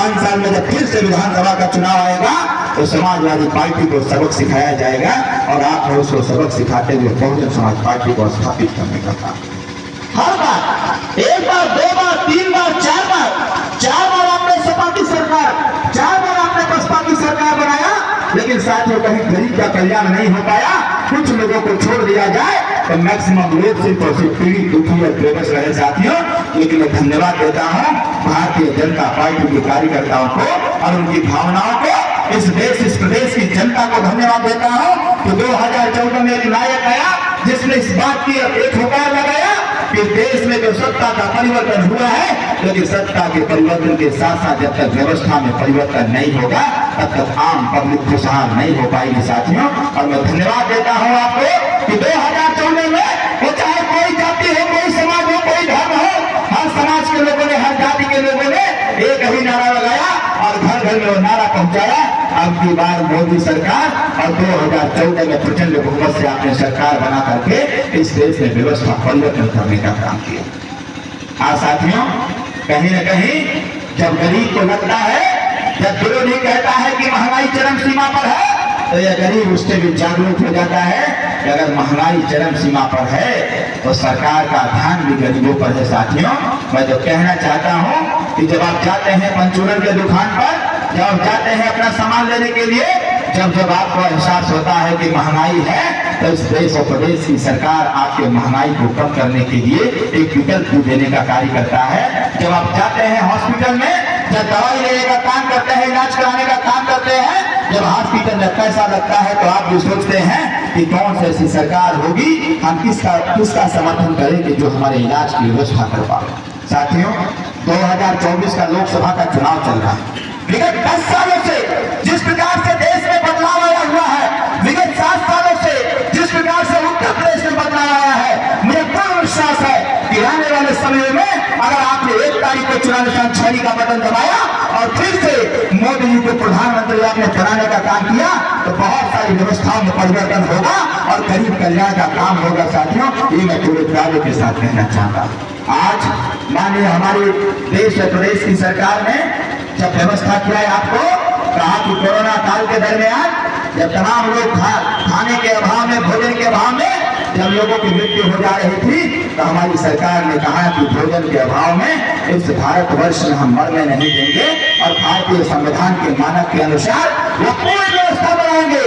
5 साल में जब फिर से विधानसभा का चुनाव आएगा तो समाजवादी पार्टी को सबक सिखाया जाएगा और आप उसको सबक सिखाते हुए बहुजन समाज पार्टी को स्थापित करने का काम। हर बार 1 बार 2 बार 3 बार 4 बार आपने सपा की सरकार, 4 बार आपने बसपा की सरकार बनाया, लेकिन साथियों कहीं गरीब का कल्याण नहीं हो पाया। कुछ लोगों को छोड़ दिया जाए तो मैक्सिमम लोग सिर्फ और सिर्फ पीड़ित दुखी और बेबस रहे साथियों। लेकिन मैं धन्यवाद देता हूं भारतीय जनता पार्टी के कार्यकर्ताओं को और उनकी भावनाओं को, इस देश इस प्रदेश की जनता को धन्यवाद देता हूं कि 2014 में एक नायक आया जिसने इस बात की एक हुकार लगाया कि देश में जो सत्ता का परिवर्तन हुआ है, लेकिन सत्ता के परिवर्तन के साथ साथ जब तक व्यवस्था में परिवर्तन नहीं होगा तब तक आम पब्लिक खुशहाल नहीं हो पाएगी साथियों। और मैं धन्यवाद देता हूं आपको कि 2014 में वो चाहे कोई जाति हो, कोई समाज हो, कोई धर्म हो, हर समाज के लोगों ने, हर जाति के लोगों ने एक ही नारा लगाया और घर घर में वो नारा पहुंचाया, अब की बार मोदी सरकार, और 2014 में प्रचंड बहुमत से आपने सरकार बना करके इस देश में व्यवस्था परिवर्तन करने का काम किया। आज साथियों कहीं न कहीं जब गरीब को लगता है, जब विरोधी कहता है कि महंगाई चरम सीमा पर है, तो यह गरीब उससे भी जागरूक हो जाता है कि अगर महंगाई चरम सीमा पर है तो सरकार का ध्यान भी गरीबों पर है साथियों। मैं तो कहना चाहता हूं कि जब आप जाते हैं पंचूरन के दुकान पर, जब आप जाते हैं अपना सामान लेने के लिए, जब आपको एहसास होता है कि महंगाई है, तो इस देश और प्रदेश की सरकार आपके महंगाई को कम करने के लिए एक विकल्प भी देने का कार्य करता है। जब आप जाते हैं हॉस्पिटल में, जब दवाई लेने का काम करते हैं, इलाज कराने का काम करते हैं, जब हॉस्पिटल में पैसा लगता है तो आप भी सोचते हैं कि कौन सी ऐसी सरकार होगी, हम किसका समर्थन करें कि जो हमारे इलाज की व्यवस्था कर पाए। साथियों 2024 का लोकसभा का चुनाव चल रहा है। विगत 10 सालों से जिस प्रकार से देश में बदलाव आया हुआ है, विगत 7 सालों से जिस प्रकार से उत्तर प्रदेश में बदलाव आया है, मुझे पूर्ण विश्वास है कि आने वाले समय में अगर आपने 1 तारीख को चुनाव निशान 6 का बटन दबाया और फिर से मोदी जी को प्रधानमंत्री आपने बनाने का काम किया तो बहुत सारी व्यवस्थाओं में परिवर्तन होगा और गरीब कल्याण का काम होगा साथियों। ये मैं पूरे दावे के साथ कहना चाहता हूँ। आज माननीय हमारे देश और प्रदेश की सरकार ने जब व्यवस्था किया है, आपको कहा कि कोरोना काल के दरमियान जब तमाम लोग खाने के अभाव में, भोजन के अभाव में जब लोगों की मृत्यु हो जा रही थी, तो हमारी सरकार ने कहा कि भोजन के अभाव में इस भारतवर्ष में हम मरने नहीं देंगे और भारतीय संविधान के मानक के अनुसार वो पूरी व्यवस्था बनाएंगे